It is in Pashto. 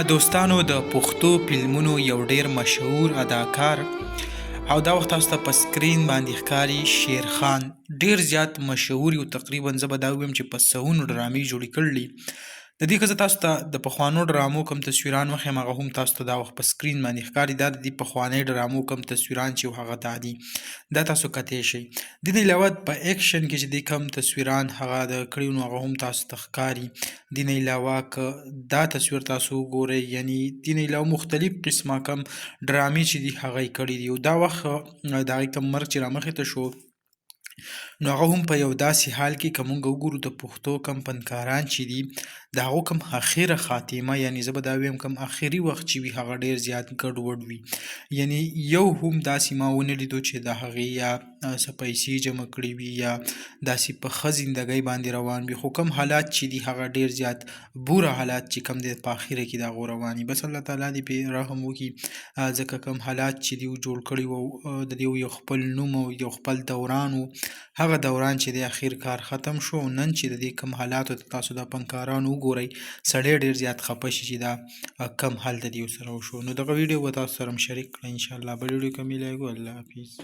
دوستانو د پښتو فلمونو یو ډیر مشهور اداکار او دا وخت تاسو ته په سکرین باندې ښکاري شیرخان ډیر زیات مشهور یو تقریبا زه به دا ووایم چې په سوونو ډرامې جوړې کړلي د دې که زه تاسو ته د پخوانو ډرامو کوم تصویران وښیم هغه هم تاسو ته دا وخت په سکرین باندې ښکاري دا د دې پخوانۍ ډرامو کوم تصویران چې هغه دا دي دا تاسو کتی شئ د دې علاوه په ایکشن کې چې دې کوم تصویران هغه د کړي نو هغه هم تاسو ته ښکاري دې نه علاوه که دا تصویر تاسو وګورئ یعنی دې نه علاوه مختلف قسمه کم ډرامې چې دي هغه یې کړي دي او دا وخت د هغې کوم مرګ چې رامخې ته شو نو هغه هم په یو داسې حال کې که موږ وګورو د پښتو کم فنکاران چې دي د هغو کم اخره خاتمه یعنی زه به دا ویم کم اخري وخت چې وي هغه ډیر زیات ګډوډ وي یعنی یو هم داسې ما ونه لیدو چې د هغې یا څه پیسې جمع کړي وي یا داسې په ښه زندګۍ باندې روان وي خو کم حالات چې دي هغه ډیر زیات بوره حالات چې کم دی په اخره کې د هغو روان وي بس الله تعالی دې پرې رحم وکړي ځکه کم حالات چې دي جوړ کړي وو د دې یو خپل نوم او یو خپل دوران و هغه دوران چې د اخر کار ختم شو نن چې د دې کم حالاتو ته تاسو د فنکاران وګورئ سړی ډیر زیات خفه شي چې دا کم حال د دې سره وشو نو دغه ویډیو به تاسو سره هم شریک کړئ انشاءالله بل ویډیو کې ملیږو الله حافظ